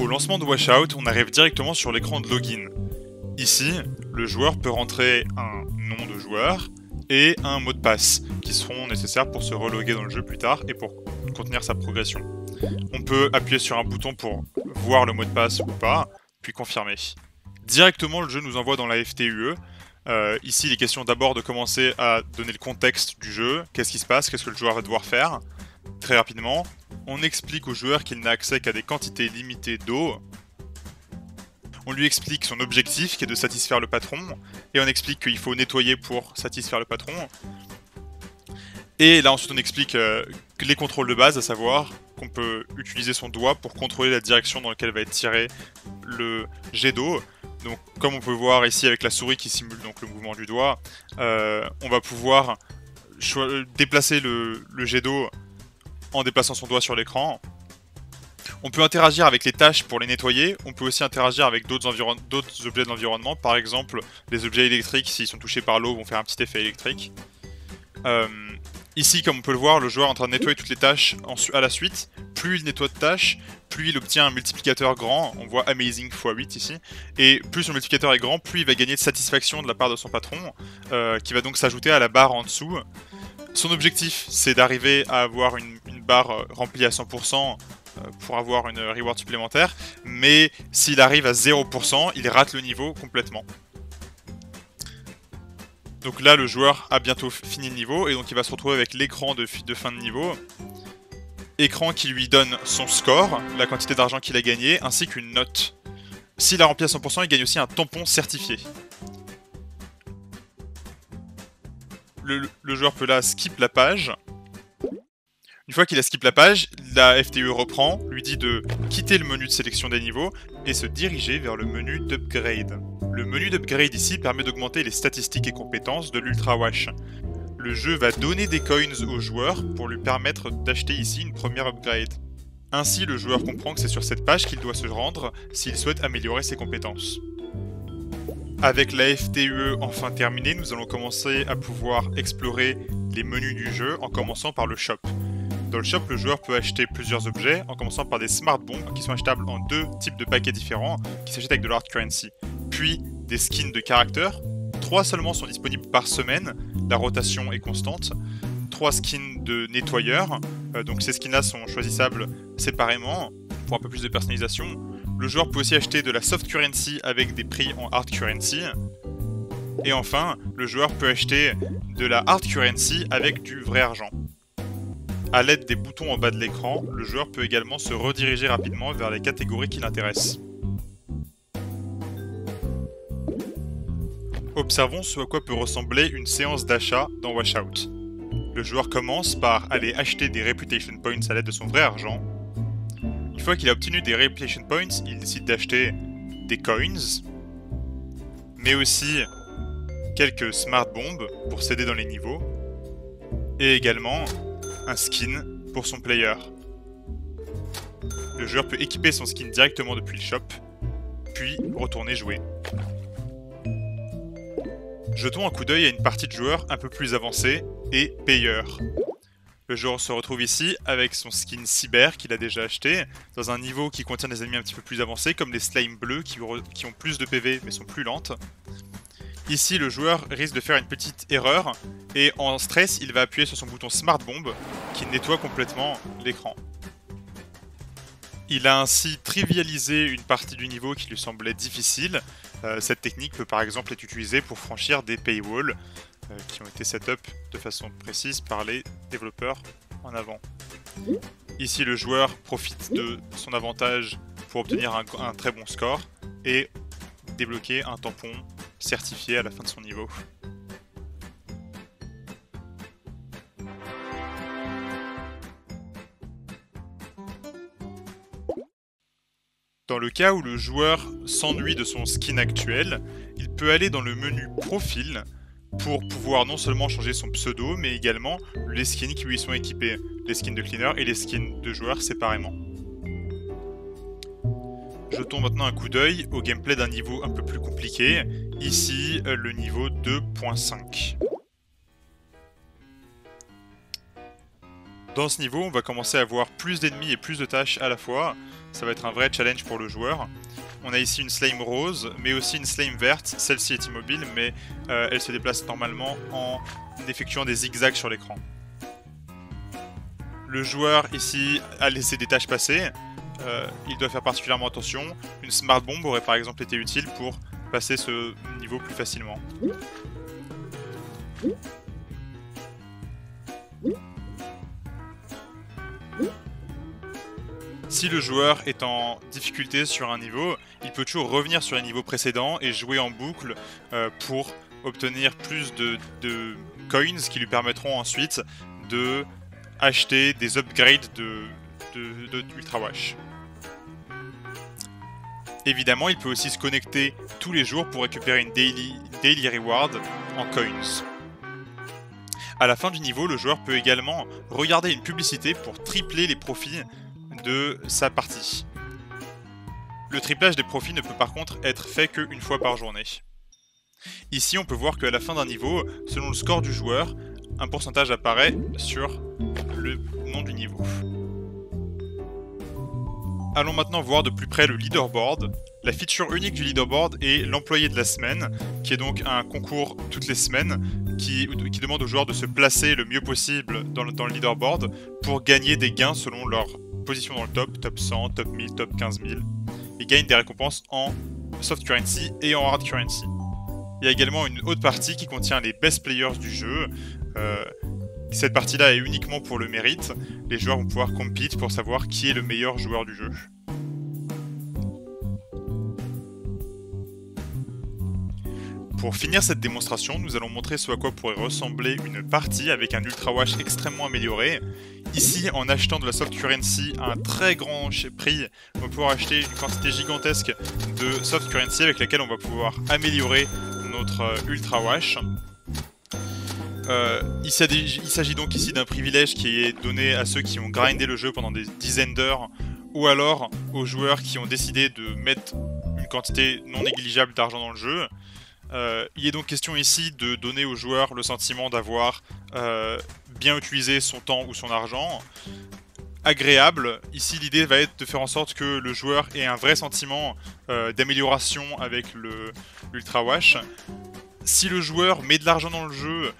Au lancement de Washout, on arrive directement sur l'écran de login. Ici, le joueur peut rentrer un nom de joueur et un mot de passe qui seront nécessaires pour se reloguer dans le jeu plus tard et pour contenir sa progression. On peut appuyer sur un bouton pour voir le mot de passe ou pas, puis confirmer. Directement, le jeu nous envoie dans la FTUE. Ici, il est question d'abord de commencer à donner le contexte du jeu, qu'est-ce qui se passe, qu'est-ce que le joueur va devoir faire. Très rapidement, on explique au joueur qu'il n'a accès qu'à des quantités limitées d'eau. On lui explique son objectif qui est de satisfaire le patron, et on explique qu'il faut nettoyer pour satisfaire le patron. Et là ensuite on explique les contrôles de base, à savoir qu'on peut utiliser son doigt pour contrôler la direction dans laquelle va être tiré le jet d'eau. Donc comme on peut voir ici avec la souris qui simule donc le mouvement du doigt, on va pouvoir déplacer le jet d'eau en déplaçant son doigt sur l'écran. On peut interagir avec les tâches pour les nettoyer, on peut aussi interagir avec d'autres objets de l'environnement, par exemple les objets électriques, s'ils sont touchés par l'eau, vont faire un petit effet électrique. Ici, comme on peut le voir, le joueur est en train de nettoyer toutes les tâches à la suite. Plus il nettoie de tâches, plus il obtient un multiplicateur grand, on voit Amazing x8 ici, et plus son multiplicateur est grand, plus il va gagner de satisfaction de la part de son patron, qui va donc s'ajouter à la barre en dessous. Son objectif, c'est d'arriver à avoir une barre remplie à 100%, pour avoir une reward supplémentaire, mais s'il arrive à 0%, il rate le niveau complètement. Donc là, le joueur a bientôt fini le niveau, et donc il va se retrouver avec l'écran de fin de niveau. Écran qui lui donne son score, la quantité d'argent qu'il a gagné, ainsi qu'une note. S'il a rempli à 100%, il gagne aussi un tampon certifié. Le joueur peut là skip la page. Une fois qu'il a skip la page, la FTUE reprend, lui dit de quitter le menu de sélection des niveaux et se diriger vers le menu d'upgrade. Le menu d'upgrade ici permet d'augmenter les statistiques et compétences de l'Ultra Wash. Le jeu va donner des coins au joueur pour lui permettre d'acheter ici une première upgrade. Ainsi, le joueur comprend que c'est sur cette page qu'il doit se rendre s'il souhaite améliorer ses compétences. Avec la FTUE enfin terminée, nous allons commencer à pouvoir explorer les menus du jeu en commençant par le shop. Dans le shop, le joueur peut acheter plusieurs objets, en commençant par des smart bombs qui sont achetables en deux types de paquets différents, qui s'achètent avec de l'hard currency. Puis des skins de caractères, 3 seulement sont disponibles par semaine, la rotation est constante. 3 skins de nettoyeurs, donc ces skins-là sont choisissables séparément, pour un peu plus de personnalisation. Le joueur peut aussi acheter de la soft currency avec des prix en hard currency. Et enfin, le joueur peut acheter de la hard currency avec du vrai argent. A l'aide des boutons en bas de l'écran, le joueur peut également se rediriger rapidement vers les catégories qui l'intéressent. Observons ce à quoi peut ressembler une séance d'achat dans Washout. Le joueur commence par aller acheter des Reputation Points à l'aide de son vrai argent. Une fois qu'il a obtenu des Reputation Points, il décide d'acheter des coins, mais aussi quelques Smart Bombs pour s'aider dans les niveaux, et également un skin pour son player. Le joueur peut équiper son skin directement depuis le shop, puis retourner jouer. Jetons un coup d'œil à une partie de joueur un peu plus avancée et payeur. Le joueur se retrouve ici avec son skin cyber qu'il a déjà acheté, dans un niveau qui contient des ennemis un petit peu plus avancés, comme les slimes bleus qui ont plus de PV mais sont plus lentes. Ici, le joueur risque de faire une petite erreur, et en stress, il va appuyer sur son bouton Smart Bomb, qui nettoie complètement l'écran. Il a ainsi trivialisé une partie du niveau qui lui semblait difficile. Cette technique peut par exemple être utilisée pour franchir des paywalls, qui ont été set-up de façon précise par les développeurs en avant. Ici, le joueur profite de son avantage pour obtenir un très bon score, et débloquer un tampon certifié à la fin de son niveau. Dans le cas où le joueur s'ennuie de son skin actuel, il peut aller dans le menu Profil pour pouvoir non seulement changer son pseudo, mais également les skins qui lui sont équipés, les skins de cleaner et les skins de joueurs séparément. Jetons maintenant un coup d'œil au gameplay d'un niveau un peu plus compliqué, ici le niveau 2.5. Dans ce niveau, on va commencer à avoir plus d'ennemis et plus de tâches à la fois. Ça va être un vrai challenge pour le joueur. On a ici une slime rose, mais aussi une slime verte. Celle-ci est immobile, mais elle se déplace normalement en effectuant des zigzags sur l'écran. Le joueur ici a laissé des tâches passer. Il doit faire particulièrement attention. Une smart bomb aurait par exemple été utile pour passer ce niveau plus facilement. Si le joueur est en difficulté sur un niveau, il peut toujours revenir sur les niveaux précédents et jouer en boucle pour obtenir plus de coins qui lui permettront ensuite de acheter des upgrades de Ultra Wash. Évidemment, il peut aussi se connecter tous les jours pour récupérer une daily reward en coins. À la fin du niveau, le joueur peut également regarder une publicité pour tripler les profits de sa partie. Le triplage des profits ne peut par contre être fait qu'une fois par journée. Ici, on peut voir qu'à la fin d'un niveau, selon le score du joueur, un pourcentage apparaît sur le nom du niveau. Allons maintenant voir de plus près le leaderboard. La feature unique du leaderboard est l'employé de la semaine, qui est donc un concours toutes les semaines qui demande aux joueurs de se placer le mieux possible dans le leaderboard pour gagner des gains selon leur position dans le top 100, top 1000, top 15 000. Ils gagnent des récompenses en soft currency et en hard currency. Il y a également une autre partie qui contient les best players du jeu. Cette partie-là est uniquement pour le mérite. Les joueurs vont pouvoir compete pour savoir qui est le meilleur joueur du jeu. Pour finir cette démonstration, nous allons montrer ce à quoi pourrait ressembler une partie avec un Ultra Wash extrêmement amélioré. Ici, en achetant de la soft currency à un très grand prix, on va pouvoir acheter une quantité gigantesque de soft currency avec laquelle on va pouvoir améliorer notre Ultra Wash. Il s'agit donc ici d'un privilège qui est donné à ceux qui ont grindé le jeu pendant des dizaines d'heures, ou alors aux joueurs qui ont décidé de mettre une quantité non négligeable d'argent dans le jeu. Il est donc question ici de donner aux joueurs le sentiment d'avoir bien utilisé son temps ou son argent. Agréable, ici l'idée va être de faire en sorte que le joueur ait un vrai sentiment d'amélioration avec l'Ultra Wash. Si le joueur met de l'argent dans le jeu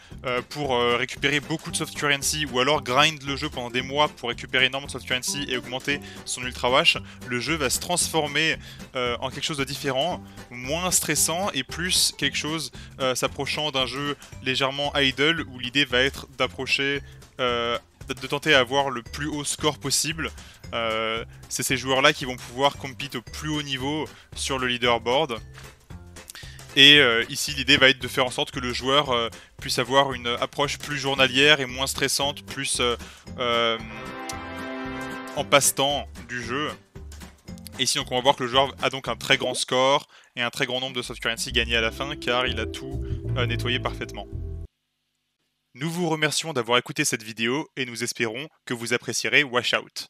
pour récupérer beaucoup de soft currency ou alors grind le jeu pendant des mois pour récupérer énormément de soft currency et augmenter son Ultra Wash, le jeu va se transformer en quelque chose de différent, moins stressant et plus quelque chose s'approchant d'un jeu légèrement idle où l'idée va être d'approcher, de tenter à avoir le plus haut score possible. C'est ces joueurs-là qui vont pouvoir compete au plus haut niveau sur le leaderboard. Et ici, l'idée va être de faire en sorte que le joueur puisse avoir une approche plus journalière et moins stressante, plus en passe-temps du jeu. Et ici, donc, on va voir que le joueur a donc un très grand score et un très grand nombre de soft currency gagnés à la fin, car il a tout nettoyé parfaitement. Nous vous remercions d'avoir écouté cette vidéo et nous espérons que vous apprécierez Washout.